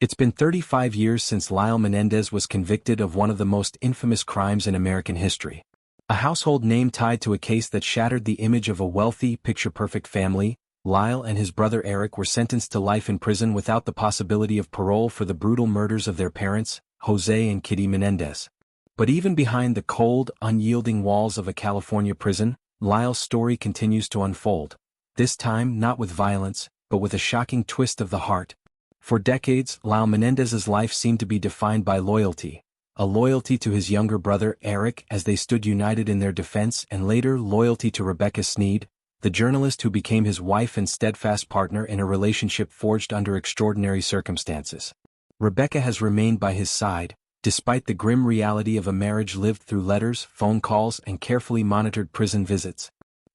It's been 35 years since Lyle Menendez was convicted of one of the most infamous crimes in American history. A household name tied to a case that shattered the image of a wealthy, picture-perfect family. Lyle and his brother Eric were sentenced to life in prison without the possibility of parole for the brutal murders of their parents, Jose and Kitty Menendez. But even behind the cold, unyielding walls of a California prison, Lyle's story continues to unfold. This time not with violence, but with a shocking twist of the heart. For decades, Lyle Menendez's life seemed to be defined by loyalty. A loyalty to his younger brother Eric as they stood united in their defense, and later loyalty to Rebecca Sneed, the journalist who became his wife and steadfast partner in a relationship forged under extraordinary circumstances. Rebecca has remained by his side, despite the grim reality of a marriage lived through letters, phone calls, and carefully monitored prison visits.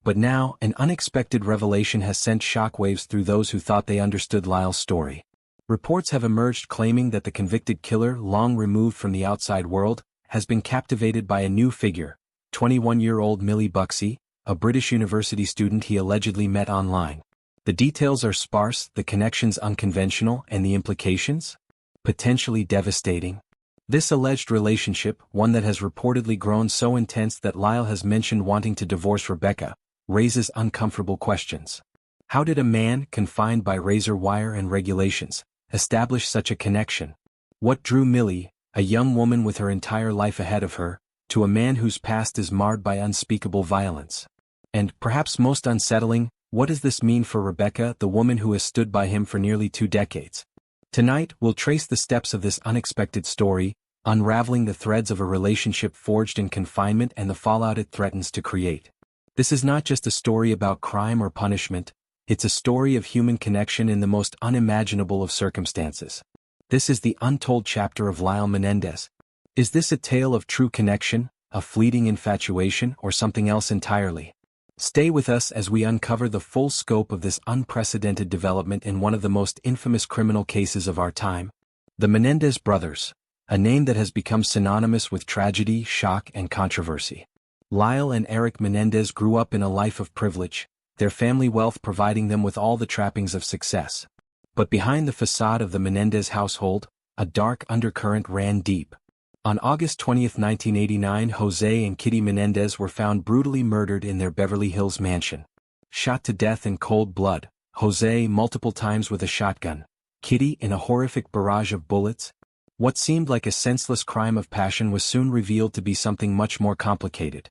But now, an unexpected revelation has sent shockwaves through those who thought they understood Lyle's story. Reports have emerged claiming that the convicted killer, long removed from the outside world, has been captivated by a new figure, 21-year-old Milly Bucksey, a British university student he allegedly met online. The details are sparse, the connections unconventional, and the implications? Potentially devastating. This alleged relationship, one that has reportedly grown so intense that Lyle has mentioned wanting to divorce Rebecca, raises uncomfortable questions. How did a man, confined by razor wire and regulations, establish such a connection? What drew Milly, a young woman with her entire life ahead of her, to a man whose past is marred by unspeakable violence? And, perhaps most unsettling, what does this mean for Rebecca, the woman who has stood by him for nearly 2 decades? Tonight, we'll trace the steps of this unexpected story, unraveling the threads of a relationship forged in confinement and the fallout it threatens to create. This is not just a story about crime or punishment, it's a story of human connection in the most unimaginable of circumstances. This is the untold chapter of Lyle Menendez. Is this a tale of true connection, a fleeting infatuation, or something else entirely? Stay with us as we uncover the full scope of this unprecedented development in one of the most infamous criminal cases of our time. The Menendez brothers, a name that has become synonymous with tragedy, shock, and controversy. Lyle and Eric Menendez grew up in a life of privilege, their family wealth providing them with all the trappings of success. But behind the facade of the Menendez household, a dark undercurrent ran deep. On August 20, 1989, Jose and Kitty Menendez were found brutally murdered in their Beverly Hills mansion. Shot to death in cold blood, Jose multiple times with a shotgun, Kitty in a horrific barrage of bullets. What seemed like a senseless crime of passion was soon revealed to be something much more complicated.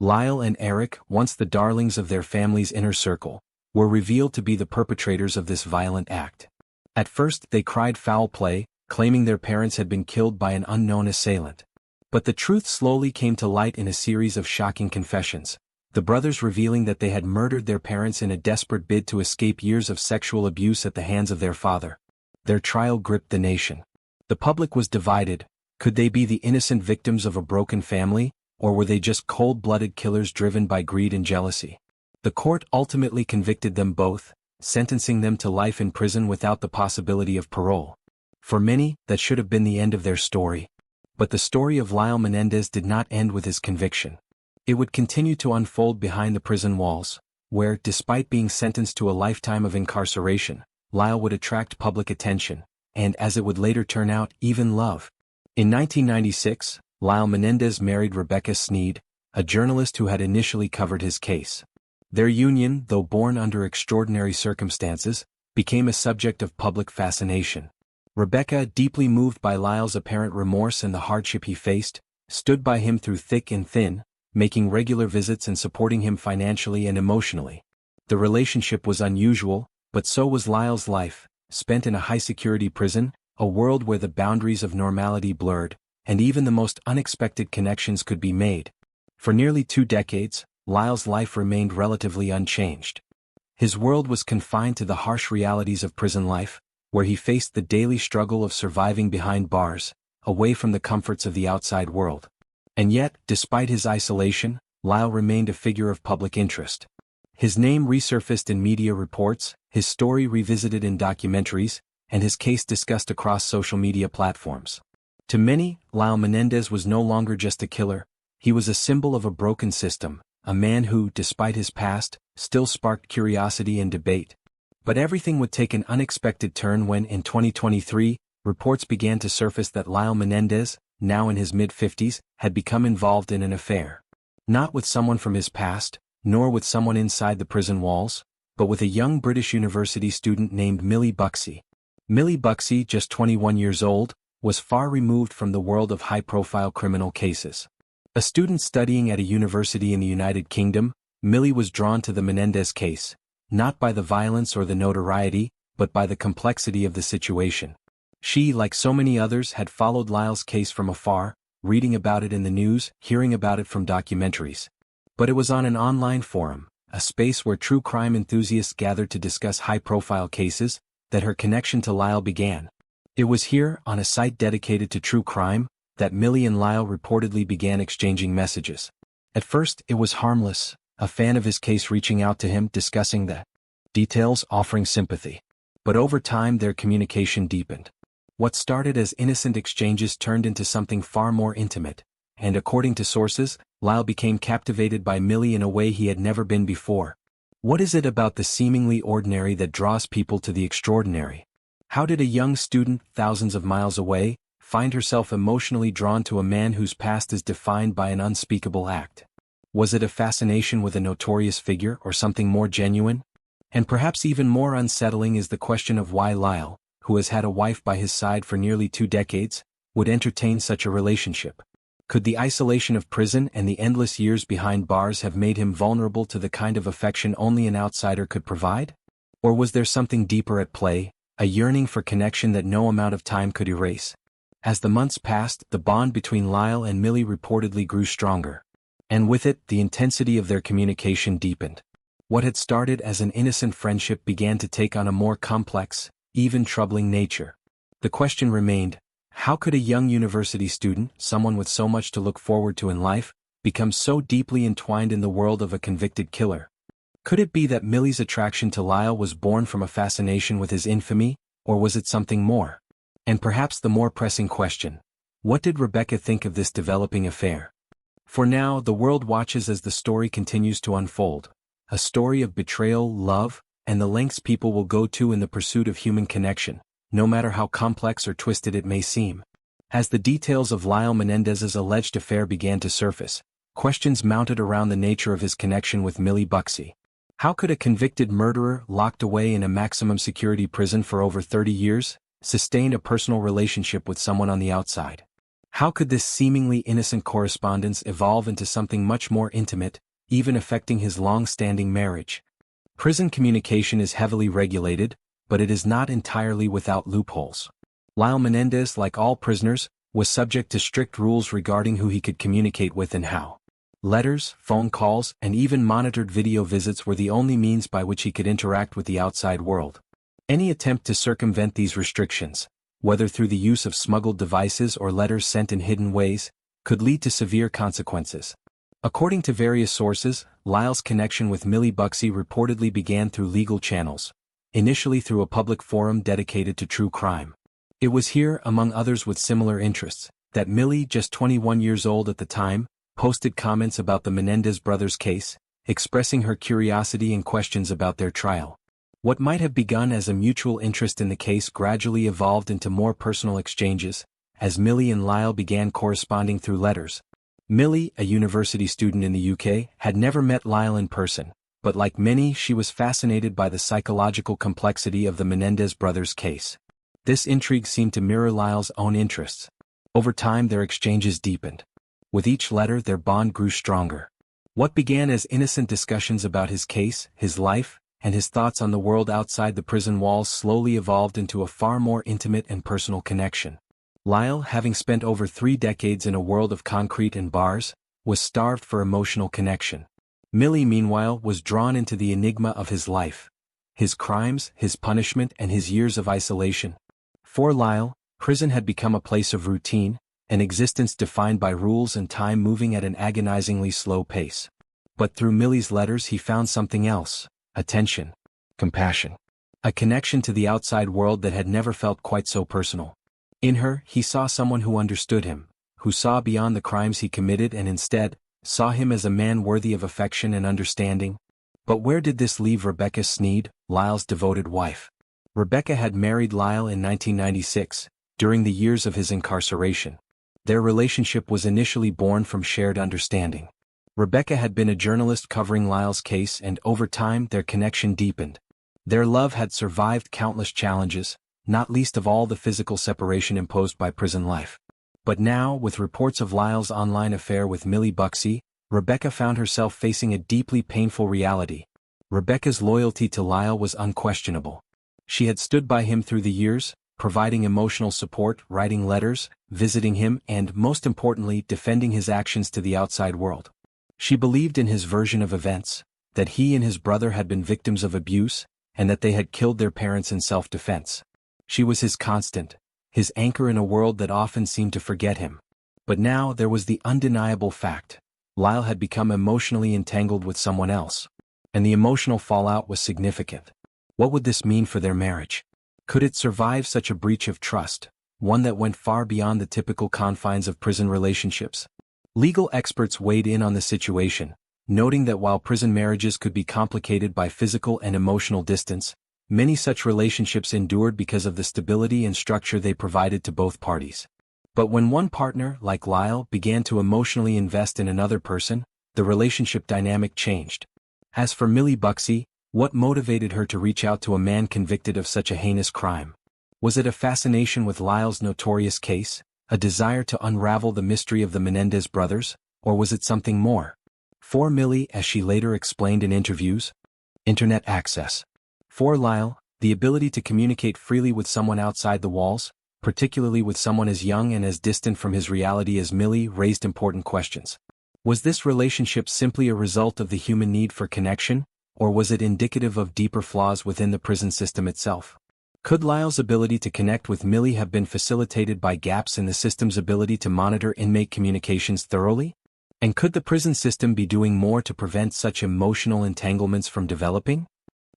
Lyle and Eric, once the darlings of their family's inner circle, were revealed to be the perpetrators of this violent act. At first they cried foul play, claiming their parents had been killed by an unknown assailant. But the truth slowly came to light in a series of shocking confessions, the brothers revealing that they had murdered their parents in a desperate bid to escape years of sexual abuse at the hands of their father. Their trial gripped the nation. The public was divided. Could they be the innocent victims of a broken family, or were they just cold-blooded killers driven by greed and jealousy? The court ultimately convicted them both, sentencing them to life in prison without the possibility of parole. For many, that should have been the end of their story. But the story of Lyle Menendez did not end with his conviction. It would continue to unfold behind the prison walls, where, despite being sentenced to a lifetime of incarceration, Lyle would attract public attention, and as it would later turn out, even love. In 1996, Lyle Menendez married Rebecca Sneed, a journalist who had initially covered his case. Their union, though born under extraordinary circumstances, became a subject of public fascination. Rebecca, deeply moved by Lyle's apparent remorse and the hardship he faced, stood by him through thick and thin, making regular visits and supporting him financially and emotionally. The relationship was unusual, but so was Lyle's life, spent in a high-security prison, a world where the boundaries of normality blurred, and even the most unexpected connections could be made. For nearly 2 decades, Lyle's life remained relatively unchanged. His world was confined to the harsh realities of prison life, where he faced the daily struggle of surviving behind bars, away from the comforts of the outside world. And yet, despite his isolation, Lyle remained a figure of public interest. His name resurfaced in media reports, his story revisited in documentaries, and his case discussed across social media platforms. To many, Lyle Menendez was no longer just a killer, he was a symbol of a broken system, a man who, despite his past, still sparked curiosity and debate. But everything would take an unexpected turn when, in 2023, reports began to surface that Lyle Menendez, now in his mid-50s, had become involved in an affair. Not with someone from his past, nor with someone inside the prison walls, but with a young British university student named Milly Bucksey. Milly Bucksey, just 21 years old, was far removed from the world of high-profile criminal cases. A student studying at a university in the United Kingdom, Milly was drawn to the Menendez case, not by the violence or the notoriety, but by the complexity of the situation. She, like so many others, had followed Lyle's case from afar, reading about it in the news, hearing about it from documentaries. But it was on an online forum, a space where true crime enthusiasts gathered to discuss high-profile cases, that her connection to Lyle began. It was here, on a site dedicated to true crime, that Milly and Lyle reportedly began exchanging messages. At first, it was harmless, a fan of his case reaching out to him discussing the details, offering sympathy. But over time their communication deepened. What started as innocent exchanges turned into something far more intimate, and according to sources, Lyle became captivated by Milly in a way he had never been before. What is it about the seemingly ordinary that draws people to the extraordinary? How did a young student, thousands of miles away, find herself emotionally drawn to a man whose past is defined by an unspeakable act? Was it a fascination with a notorious figure or something more genuine? And perhaps even more unsettling is the question of why Lyle, who has had a wife by his side for nearly 2 decades, would entertain such a relationship. Could the isolation of prison and the endless years behind bars have made him vulnerable to the kind of affection only an outsider could provide? Or was there something deeper at play, a yearning for connection that no amount of time could erase? As the months passed, the bond between Lyle and Milly reportedly grew stronger. And with it, the intensity of their communication deepened. What had started as an innocent friendship began to take on a more complex, even troubling nature. The question remained, how could a young university student, someone with so much to look forward to in life, become so deeply entwined in the world of a convicted killer? Could it be that Milly's attraction to Lyle was born from a fascination with his infamy, or was it something more? And perhaps the more pressing question, what did Rebecca think of this developing affair? For now, the world watches as the story continues to unfold, a story of betrayal, love, and the lengths people will go to in the pursuit of human connection, no matter how complex or twisted it may seem. As the details of Lyle Menendez's alleged affair began to surface, questions mounted around the nature of his connection with Milly Bucksey. How could a convicted murderer, locked away in a maximum security prison for over 30 years, sustain a personal relationship with someone on the outside? How could this seemingly innocent correspondence evolve into something much more intimate, even affecting his long-standing marriage? Prison communication is heavily regulated, but it is not entirely without loopholes. Lyle Menendez, like all prisoners, was subject to strict rules regarding who he could communicate with and how. Letters, phone calls, and even monitored video visits were the only means by which he could interact with the outside world. Any attempt to circumvent these restrictions, whether through the use of smuggled devices or letters sent in hidden ways, could lead to severe consequences. According to various sources, Lyle's connection with Milly Bucksey reportedly began through legal channels, initially through a public forum dedicated to true crime. It was here, among others with similar interests, that Milly, just 21 years old at the time, posted comments about the Menendez brothers' case, expressing her curiosity and questions about their trial. What might have begun as a mutual interest in the case gradually evolved into more personal exchanges, as Milly and Lyle began corresponding through letters. Milly, a university student in the UK, had never met Lyle in person, but like many, she was fascinated by the psychological complexity of the Menendez brothers' case. This intrigue seemed to mirror Lyle's own interests. Over time their exchanges deepened. With each letter their bond grew stronger. What began as innocent discussions about his case, his life, and his thoughts on the world outside the prison walls slowly evolved into a far more intimate and personal connection. Lyle, having spent over 3 decades in a world of concrete and bars, was starved for emotional connection. Milly, meanwhile, was drawn into the enigma of his life, his crimes, his punishment, and his years of isolation. For Lyle, prison had become a place of routine, an existence defined by rules and time moving at an agonizingly slow pace. But through Milly's letters he found something else. Attention, compassion, a connection to the outside world that had never felt quite so personal. In her, he saw someone who understood him, who saw beyond the crimes he committed and instead, saw him as a man worthy of affection and understanding. But where did this leave Rebecca Sneed, Lyle's devoted wife? Rebecca had married Lyle in 1996, during the years of his incarceration. Their relationship was initially born from shared understanding. Rebecca had been a journalist covering Lyle's case, and over time their connection deepened. Their love had survived countless challenges, not least of all the physical separation imposed by prison life. But now, with reports of Lyle's online affair with Milly Bucksey, Rebecca found herself facing a deeply painful reality. Rebecca's loyalty to Lyle was unquestionable. She had stood by him through the years, providing emotional support, writing letters, visiting him, and, most importantly, defending his actions to the outside world. She believed in his version of events, that he and his brother had been victims of abuse, and that they had killed their parents in self-defense. She was his constant, his anchor in a world that often seemed to forget him. But now there was the undeniable fact. Lyle had become emotionally entangled with someone else. And the emotional fallout was significant. What would this mean for their marriage? Could it survive such a breach of trust, one that went far beyond the typical confines of prison relationships? Legal experts weighed in on the situation, noting that while prison marriages could be complicated by physical and emotional distance, many such relationships endured because of the stability and structure they provided to both parties. But when one partner, like Lyle, began to emotionally invest in another person, the relationship dynamic changed. As for Milly Bucksey, what motivated her to reach out to a man convicted of such a heinous crime? Was it a fascination with Lyle's notorious case, a desire to unravel the mystery of the Menendez brothers, or was it something more? For Milly, as she later explained in interviews, internet access. For Lyle, the ability to communicate freely with someone outside the walls, particularly with someone as young and as distant from his reality as Milly, raised important questions. Was this relationship simply a result of the human need for connection, or was it indicative of deeper flaws within the prison system itself? Could Lyle's ability to connect with Milly have been facilitated by gaps in the system's ability to monitor inmate communications thoroughly? And could the prison system be doing more to prevent such emotional entanglements from developing?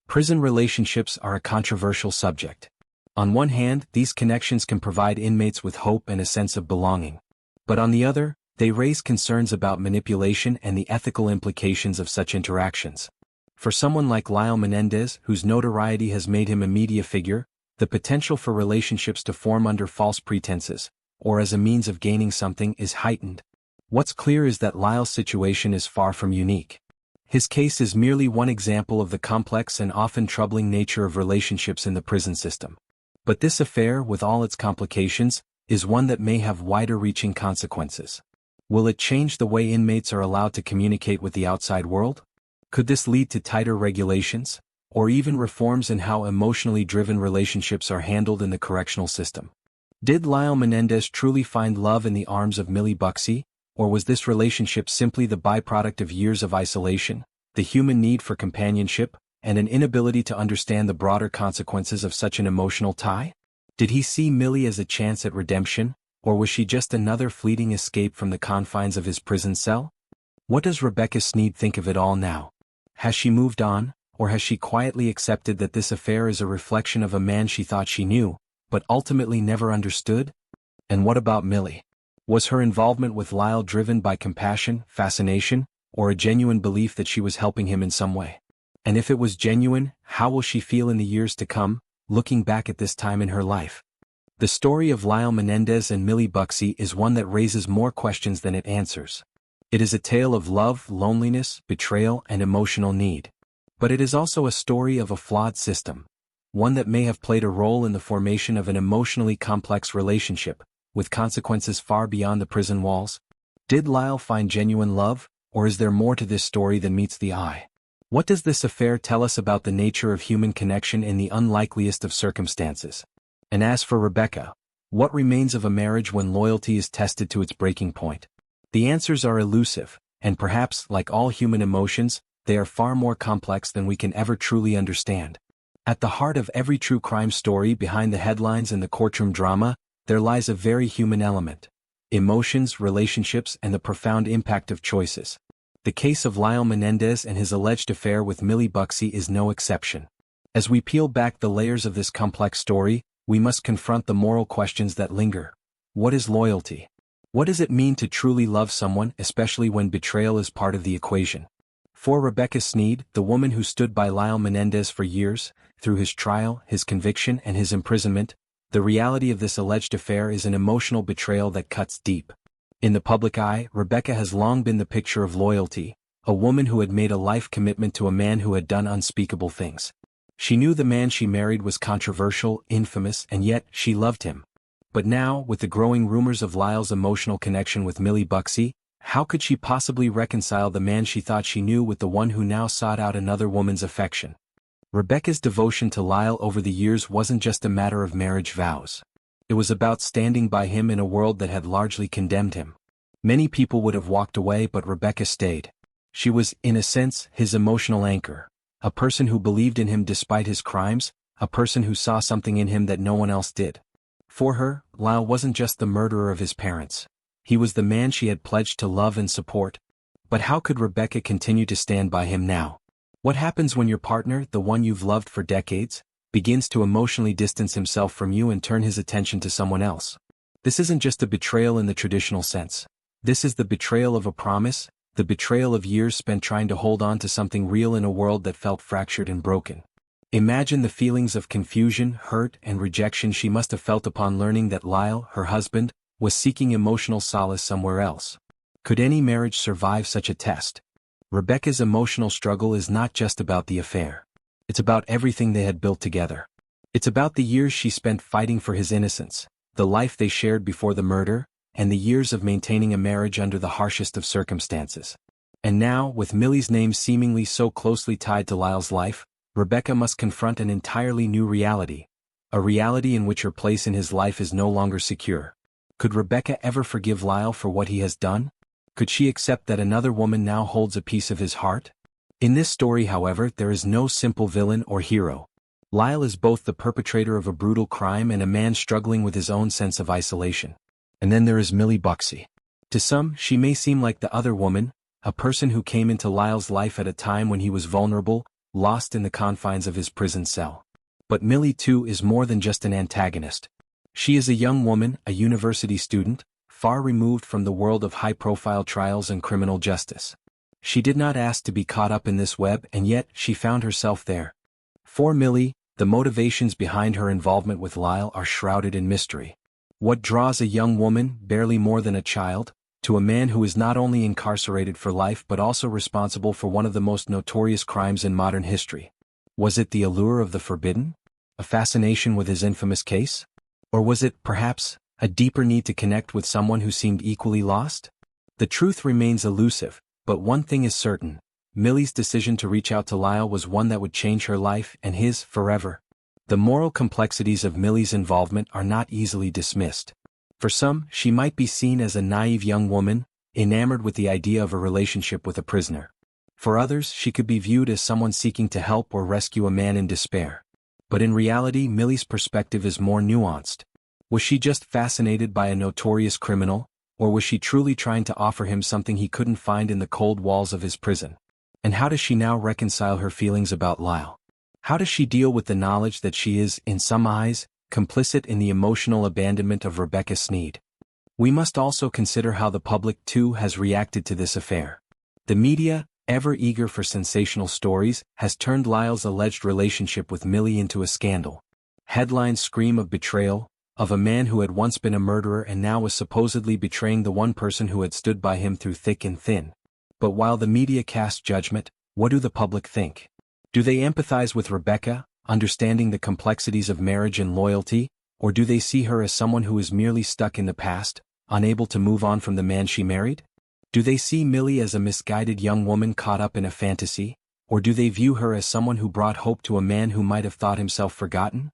Prison relationships are a controversial subject. On one hand, these connections can provide inmates with hope and a sense of belonging. But on the other, they raise concerns about manipulation and the ethical implications of such interactions. For someone like Lyle Menendez, whose notoriety has made him a media figure, the potential for relationships to form under false pretenses, or as a means of gaining something, is heightened. What's clear is that Lyle's situation is far from unique. His case is merely one example of the complex and often troubling nature of relationships in the prison system. But this affair, with all its complications, is one that may have wider-reaching consequences. Will it change the way inmates are allowed to communicate with the outside world? Could this lead to tighter regulations, or even reforms in how emotionally driven relationships are handled in the correctional system? Did Lyle Menendez truly find love in the arms of Milly Bucksey, or was this relationship simply the byproduct of years of isolation, the human need for companionship, and an inability to understand the broader consequences of such an emotional tie? Did he see Milly as a chance at redemption, or was she just another fleeting escape from the confines of his prison cell? What does Rebecca Sneed think of it all now? Has she moved on, or has she quietly accepted that this affair is a reflection of a man she thought she knew, but ultimately never understood? And what about Milly? Was her involvement with Lyle driven by compassion, fascination, or a genuine belief that she was helping him in some way? And if it was genuine, how will she feel in the years to come, looking back at this time in her life? The story of Lyle Menendez and Milly Bucksey is one that raises more questions than it answers. It is a tale of love, loneliness, betrayal, and emotional need. But it is also a story of a flawed system, one that may have played a role in the formation of an emotionally complex relationship, with consequences far beyond the prison walls. Did Lyle find genuine love, or is there more to this story than meets the eye? What does this affair tell us about the nature of human connection in the unlikeliest of circumstances? And as for Rebecca, what remains of a marriage when loyalty is tested to its breaking point? The answers are elusive, and perhaps, like all human emotions, they are far more complex than we can ever truly understand. At the heart of every true crime story, behind the headlines and the courtroom drama, there lies a very human element: emotions, relationships, and the profound impact of choices. The case of Lyle Menendez and his alleged affair with Milly Bucksey is no exception. As we peel back the layers of this complex story, we must confront the moral questions that linger. What is loyalty? What does it mean to truly love someone, especially when betrayal is part of the equation? For Rebecca Sneed, the woman who stood by Lyle Menendez for years, through his trial, his conviction, and his imprisonment, The reality of this alleged affair is an emotional betrayal that cuts deep. In the public eye, Rebecca has long been the picture of loyalty, a woman who had made a life commitment to a man who had done unspeakable things. She knew the man she married was controversial, infamous, and yet she loved him. But now, with the growing rumors of Lyle's emotional connection with Milly Bucksey, how could she possibly reconcile the man she thought she knew with the one who now sought out another woman's affection? Rebecca's devotion to Lyle over the years wasn't just a matter of marriage vows. It was about standing by him in a world that had largely condemned him. Many people would have walked away, but Rebecca stayed. She was, in a sense, his emotional anchor, a person who believed in him despite his crimes, a person who saw something in him that no one else did. For her, Lyle wasn't just the murderer of his parents. He was the man she had pledged to love and support. But how could Rebecca continue to stand by him now? What happens when your partner, the one you've loved for decades, begins to emotionally distance himself from you and turn his attention to someone else? This isn't just a betrayal in the traditional sense. This is the betrayal of a promise, the betrayal of years spent trying to hold on to something real in a world that felt fractured and broken. Imagine the feelings of confusion, hurt, and rejection she must have felt upon learning that Lyle, her husband, was seeking emotional solace somewhere else. Could any marriage survive such a test? Rebecca's emotional struggle is not just about the affair. It's about everything they had built together. It's about the years she spent fighting for his innocence, the life they shared before the murder, and the years of maintaining a marriage under the harshest of circumstances. And now, with Milly's name seemingly so closely tied to Lyle's life, Rebecca must confront an entirely new reality, a reality in which her place in his life is no longer secure. Could Rebecca ever forgive Lyle for what he has done? Could she accept that another woman now holds a piece of his heart? In this story, however, there is no simple villain or hero. Lyle is both the perpetrator of a brutal crime and a man struggling with his own sense of isolation. And then there is Milly Bucksey. To some, she may seem like the other woman, a person who came into Lyle's life at a time when he was vulnerable, lost in the confines of his prison cell. But Milly, too, is more than just an antagonist. She is a young woman, a university student, far removed from the world of high-profile trials and criminal justice. She did not ask to be caught up in this web, and yet she found herself there. For Milly, the motivations behind her involvement with Lyle are shrouded in mystery. What draws a young woman, barely more than a child, to a man who is not only incarcerated for life but also responsible for one of the most notorious crimes in modern history? Was it the allure of the forbidden? A fascination with his infamous case? Or was it, perhaps, a deeper need to connect with someone who seemed equally lost? The truth remains elusive, but one thing is certain: Milly's decision to reach out to Lyle was one that would change her life and his forever. The moral complexities of Milly's involvement are not easily dismissed. For some, she might be seen as a naive young woman, enamored with the idea of a relationship with a prisoner. For others, she could be viewed as someone seeking to help or rescue a man in despair. But in reality, Milly's perspective is more nuanced. Was she just fascinated by a notorious criminal, or was she truly trying to offer him something he couldn't find in the cold walls of his prison? And how does she now reconcile her feelings about Lyle? How does she deal with the knowledge that she is, in some eyes, complicit in the emotional abandonment of Rebecca Sneed? We must also consider how the public, too, has reacted to this affair. The media, ever eager for sensational stories, has turned Lyle's alleged relationship with Milly into a scandal. Headlines scream of betrayal, of a man who had once been a murderer and now was supposedly betraying the one person who had stood by him through thick and thin. But while the media casts judgment, what do the public think? Do they empathize with Rebecca, understanding the complexities of marriage and loyalty, or do they see her as someone who is merely stuck in the past, unable to move on from the man she married? Do they see Milly as a misguided young woman caught up in a fantasy, or do they view her as someone who brought hope to a man who might have thought himself forgotten?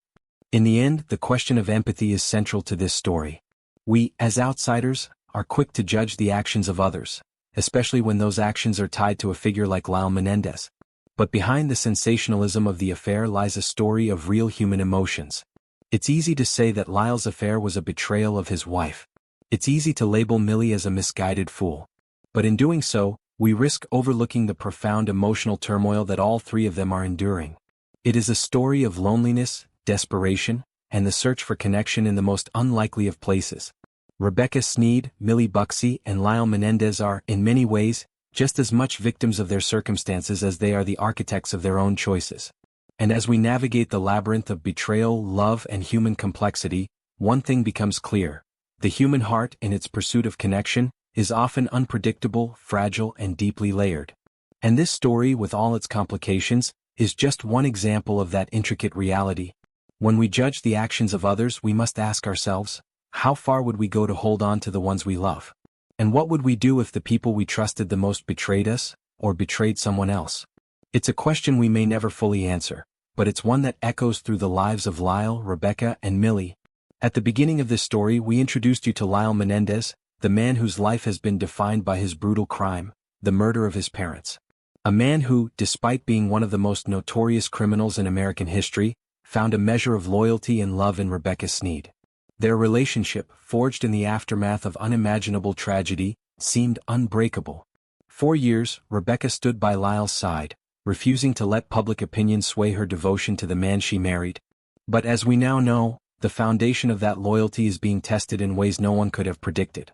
In the end, the question of empathy is central to this story. We, as outsiders, are quick to judge the actions of others, especially when those actions are tied to a figure like Lyle Menendez. But behind the sensationalism of the affair lies a story of real human emotions. It's easy to say that Lyle's affair was a betrayal of his wife. It's easy to label Milly as a misguided fool. But in doing so, we risk overlooking the profound emotional turmoil that all three of them are enduring. It is a story of loneliness, desperation, and the search for connection in the most unlikely of places. Rebecca Sneed, Milly Bucksey, and Lyle Menendez are, in many ways, just as much victims of their circumstances as they are the architects of their own choices. And as we navigate the labyrinth of betrayal, love, and human complexity, one thing becomes clear. The human heart, in its pursuit of connection, is often unpredictable, fragile, and deeply layered. And this story, with all its complications, is just one example of that intricate reality. When we judge the actions of others, we must ask ourselves, how far would we go to hold on to the ones we love? And what would we do if the people we trusted the most betrayed us, or betrayed someone else? It's a question we may never fully answer, but it's one that echoes through the lives of Lyle, Rebecca, and Milly. At the beginning of this story, we introduced you to Lyle Menendez, the man whose life has been defined by his brutal crime, the murder of his parents. A man who, despite being one of the most notorious criminals in American history, found a measure of loyalty and love in Rebecca Sneed. Their relationship, forged in the aftermath of unimaginable tragedy, seemed unbreakable. For years, Rebecca stood by Lyle's side, refusing to let public opinion sway her devotion to the man she married. But as we now know, the foundation of that loyalty is being tested in ways no one could have predicted.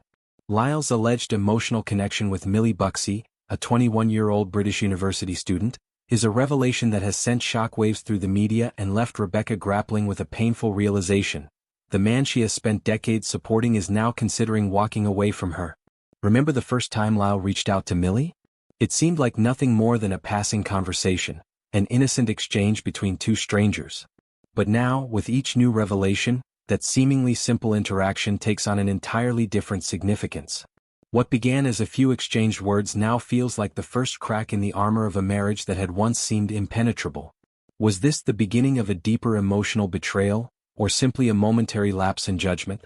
Lyle's alleged emotional connection with Milly Bucksey, a 21-year-old British university student, is a revelation that has sent shockwaves through the media and left Rebecca grappling with a painful realization. The man she has spent decades supporting is now considering walking away from her. Remember the first time Lyle reached out to Milly? It seemed like nothing more than a passing conversation, an innocent exchange between two strangers. But now, with each new revelation, that seemingly simple interaction takes on an entirely different significance. What began as a few exchanged words now feels like the first crack in the armor of a marriage that had once seemed impenetrable. Was this the beginning of a deeper emotional betrayal, or simply a momentary lapse in judgment?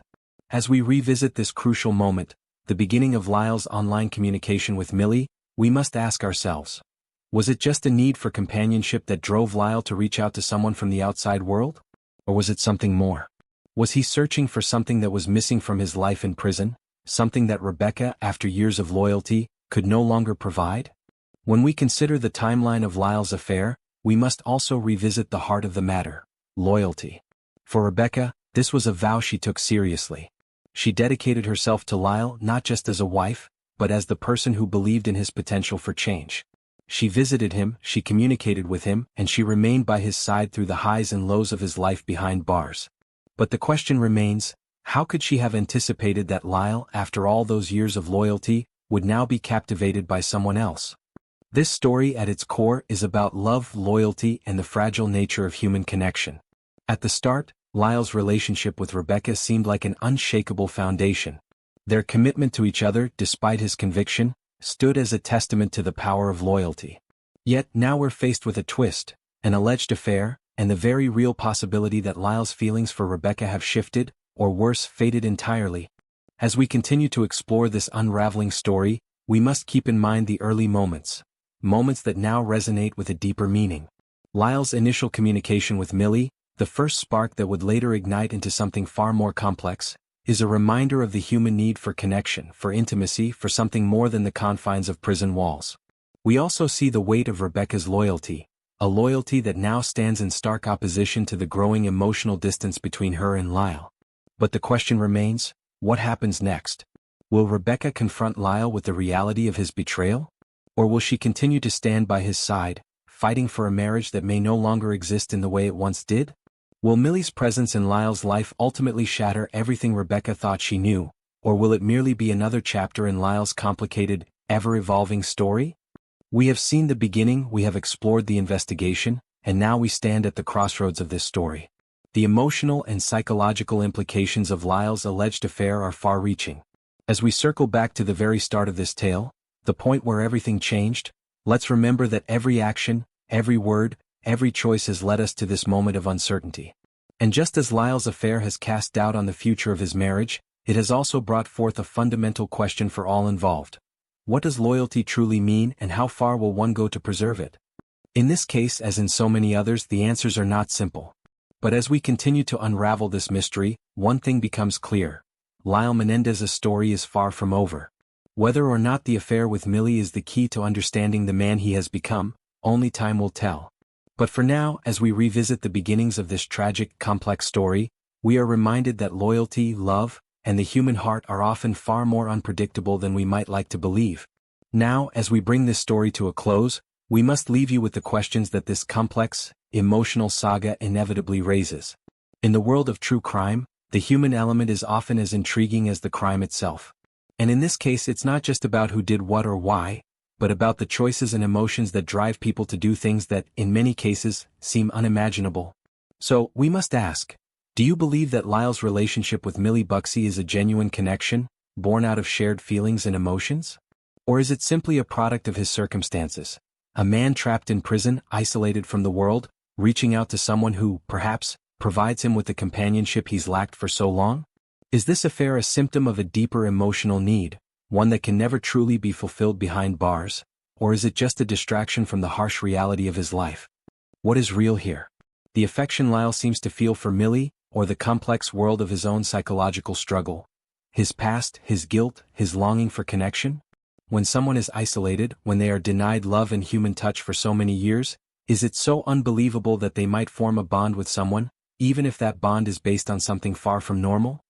As we revisit this crucial moment, the beginning of Lyle's online communication with Milly, we must ask ourselves, was it just a need for companionship that drove Lyle to reach out to someone from the outside world? Or was it something more? Was he searching for something that was missing from his life in prison, something that Rebecca, after years of loyalty, could no longer provide? When we consider the timeline of Lyle's affair, we must also revisit the heart of the matter: loyalty. For Rebecca, this was a vow she took seriously. She dedicated herself to Lyle not just as a wife, but as the person who believed in his potential for change. She visited him, she communicated with him, and she remained by his side through the highs and lows of his life behind bars. But the question remains, how could she have anticipated that Lyle, after all those years of loyalty, would now be captivated by someone else? This story at its core is about love, loyalty, and the fragile nature of human connection. At the start, Lyle's relationship with Rebecca seemed like an unshakable foundation. Their commitment to each other, despite his conviction, stood as a testament to the power of loyalty. Yet now we're faced with a twist, an alleged affair, and the very real possibility that Lyle's feelings for Rebecca have shifted, or worse, faded entirely. As we continue to explore this unraveling story, we must keep in mind the early moments that now resonate with a deeper meaning. Lyle's initial communication with Milly, the first spark that would later ignite into something far more complex, is a reminder of the human need for connection, for intimacy, for something more than the confines of prison walls. We also see the weight of Rebecca's loyalty, a loyalty that now stands in stark opposition to the growing emotional distance between her and Lyle. But the question remains, what happens next? Will Rebecca confront Lyle with the reality of his betrayal? Or will she continue to stand by his side, fighting for a marriage that may no longer exist in the way it once did? Will Milly's presence in Lyle's life ultimately shatter everything Rebecca thought she knew, or will it merely be another chapter in Lyle's complicated, ever-evolving story? We have seen the beginning, we have explored the investigation, and now we stand at the crossroads of this story. The emotional and psychological implications of Lyle's alleged affair are far-reaching. As we circle back to the very start of this tale, the point where everything changed, let's remember that every action, every word, every choice has led us to this moment of uncertainty. And just as Lyle's affair has cast doubt on the future of his marriage, it has also brought forth a fundamental question for all involved. What does loyalty truly mean, and how far will one go to preserve it? In this case, as in so many others, the answers are not simple. But as we continue to unravel this mystery, one thing becomes clear. Lyle Menendez's story is far from over. Whether or not the affair with Milly is the key to understanding the man he has become, only time will tell. But for now, as we revisit the beginnings of this tragic, complex story, we are reminded that loyalty, love, and the human heart are often far more unpredictable than we might like to believe. Now, as we bring this story to a close, we must leave you with the questions that this complex, emotional saga inevitably raises. In the world of true crime, the human element is often as intriguing as the crime itself. And in this case, it's not just about who did what or why, but about the choices and emotions that drive people to do things that, in many cases, seem unimaginable. So, we must ask, do you believe that Lyle's relationship with Milly Bucksey is a genuine connection, born out of shared feelings and emotions? Or is it simply a product of his circumstances? A man trapped in prison, isolated from the world, reaching out to someone who, perhaps, provides him with the companionship he's lacked for so long? Is this affair a symptom of a deeper emotional need, one that can never truly be fulfilled behind bars, or is it just a distraction from the harsh reality of his life? What is real here? The affection Lyle seems to feel for Milly, or the complex world of his own psychological struggle? His past, his guilt, his longing for connection? When someone is isolated, when they are denied love and human touch for so many years, is it so unbelievable that they might form a bond with someone, even if that bond is based on something far from normal?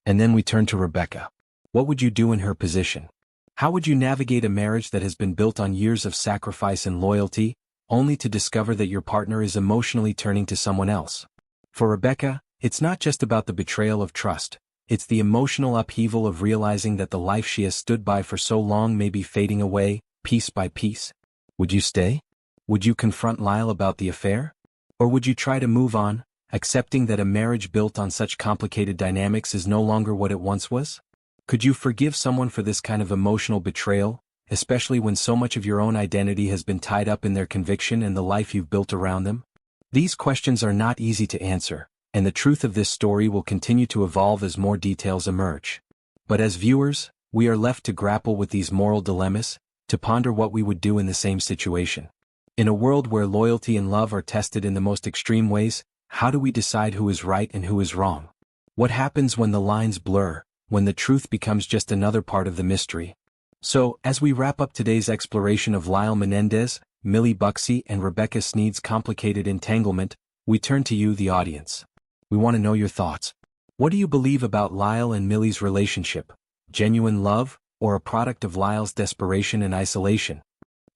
And then we turn to Rebecca. What would you do in her position? How would you navigate a marriage that has been built on years of sacrifice and loyalty, only to discover that your partner is emotionally turning to someone else? For Rebecca, it's not just about the betrayal of trust, it's the emotional upheaval of realizing that the life she has stood by for so long may be fading away, piece by piece. Would you stay? Would you confront Lyle about the affair? Or would you try to move on, accepting that a marriage built on such complicated dynamics is no longer what it once was? Could you forgive someone for this kind of emotional betrayal, especially when so much of your own identity has been tied up in their conviction and the life you've built around them? These questions are not easy to answer, and the truth of this story will continue to evolve as more details emerge. But as viewers, we are left to grapple with these moral dilemmas, to ponder what we would do in the same situation. In a world where loyalty and love are tested in the most extreme ways, how do we decide who is right and who is wrong? What happens when the lines blur, when the truth becomes just another part of the mystery? So, as we wrap up today's exploration of Lyle Menendez, Milly Bucksey and Rebecca Sneed's complicated entanglement, we turn to you, the audience. We want to know your thoughts. What do you believe about Lyle and Milly's relationship? Genuine love, or a product of Lyle's desperation and isolation?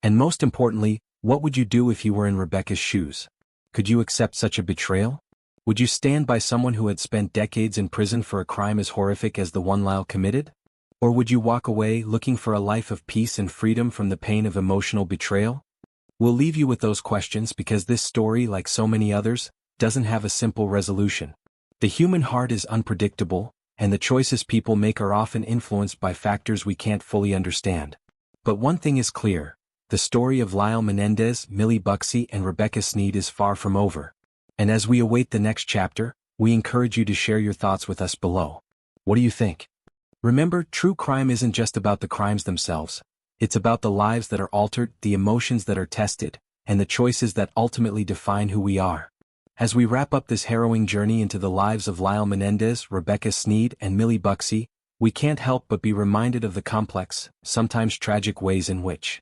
And most importantly, what would you do if you were in Rebecca's shoes? Could you accept such a betrayal? Would you stand by someone who had spent decades in prison for a crime as horrific as the one Lyle committed? Or would you walk away looking for a life of peace and freedom from the pain of emotional betrayal? We'll leave you with those questions because this story, like so many others, doesn't have a simple resolution. The human heart is unpredictable, and the choices people make are often influenced by factors we can't fully understand. But one thing is clear: the story of Lyle Menendez, Milly Bucksey, and Rebecca Sneed is far from over. And as we await the next chapter, we encourage you to share your thoughts with us below. What do you think? Remember, true crime isn't just about the crimes themselves. It's about the lives that are altered, the emotions that are tested, and the choices that ultimately define who we are. As we wrap up this harrowing journey into the lives of Lyle Menendez, Rebecca Sneed, and Milly Bucksey, we can't help but be reminded of the complex, sometimes tragic ways in which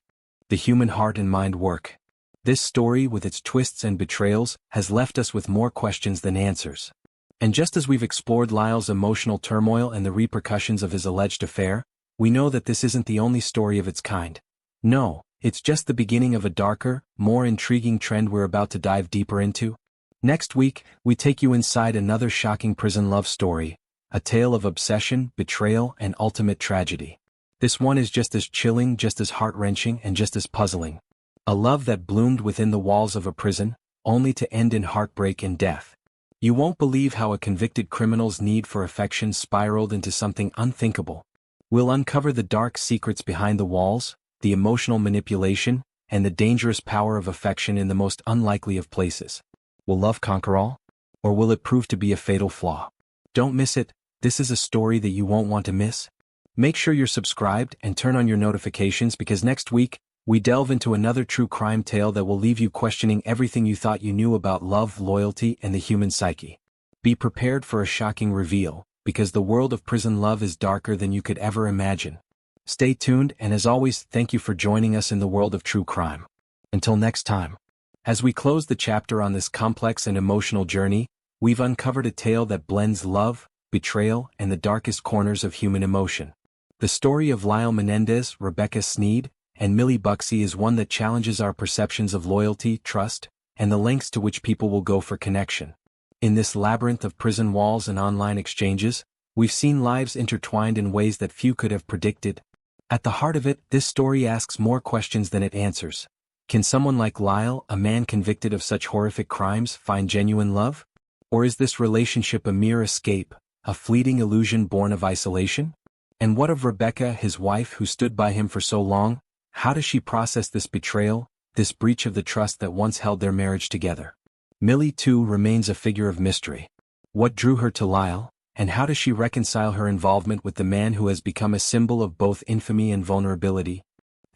the human heart and mind work. This story, with its twists and betrayals, has left us with more questions than answers. And just as we've explored Lyle's emotional turmoil and the repercussions of his alleged affair, we know that this isn't the only story of its kind. No, it's just the beginning of a darker, more intriguing trend we're about to dive deeper into. Next week, we take you inside another shocking prison love story, a tale of obsession, betrayal, and ultimate tragedy. This one is just as chilling, just as heart-wrenching, and just as puzzling. A love that bloomed within the walls of a prison, only to end in heartbreak and death. You won't believe how a convicted criminal's need for affection spiraled into something unthinkable. We'll uncover the dark secrets behind the walls, the emotional manipulation, and the dangerous power of affection in the most unlikely of places. Will love conquer all? Or will it prove to be a fatal flaw? Don't miss it. This is a story that you won't want to miss. Make sure you're subscribed and turn on your notifications, because next week, we delve into another true crime tale that will leave you questioning everything you thought you knew about love, loyalty, and the human psyche. Be prepared for a shocking reveal, because the world of prison love is darker than you could ever imagine. Stay tuned, and as always, thank you for joining us in the world of true crime. Until next time. As we close the chapter on this complex and emotional journey, we've uncovered a tale that blends love, betrayal, and the darkest corners of human emotion. The story of Lyle Menendez, Rebecca Sneed, and Milly Bucksey is one that challenges our perceptions of loyalty, trust, and the lengths to which people will go for connection. In this labyrinth of prison walls and online exchanges, we've seen lives intertwined in ways that few could have predicted. At the heart of it, this story asks more questions than it answers. Can someone like Lyle, a man convicted of such horrific crimes, find genuine love? Or is this relationship a mere escape, a fleeting illusion born of isolation? And what of Rebecca, his wife, who stood by him for so long? How does she process this betrayal, this breach of the trust that once held their marriage together? Milly, too, remains a figure of mystery. What drew her to Lyle, and how does she reconcile her involvement with the man who has become a symbol of both infamy and vulnerability?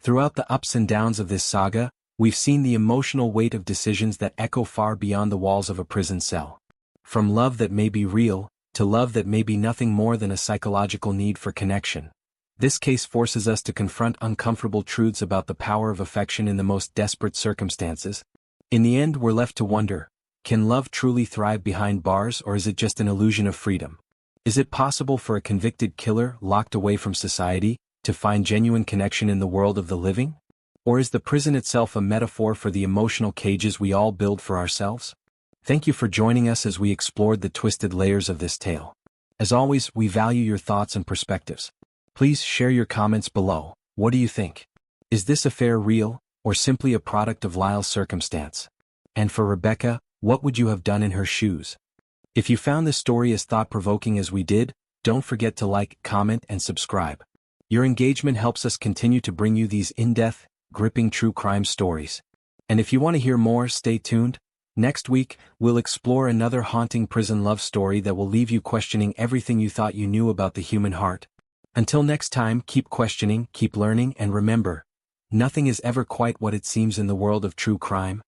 Throughout the ups and downs of this saga, we've seen the emotional weight of decisions that echo far beyond the walls of a prison cell. From love that may be real, to love that may be nothing more than a psychological need for connection. This case forces us to confront uncomfortable truths about the power of affection in the most desperate circumstances. In the end, we're left to wonder, can love truly thrive behind bars, or is it just an illusion of freedom? Is it possible for a convicted killer, locked away from society, to find genuine connection in the world of the living? Or is the prison itself a metaphor for the emotional cages we all build for ourselves? Thank you for joining us as we explored the twisted layers of this tale. As always, we value your thoughts and perspectives. Please share your comments below. What do you think? Is this affair real, or simply a product of Lyle's circumstance? And for Rebecca, what would you have done in her shoes? If you found this story as thought-provoking as we did, don't forget to like, comment, and subscribe. Your engagement helps us continue to bring you these in-depth, gripping true crime stories. And if you want to hear more, stay tuned. Next week, we'll explore another haunting prison love story that will leave you questioning everything you thought you knew about the human heart. Until next time, keep questioning, keep learning, and remember, nothing is ever quite what it seems in the world of true crime.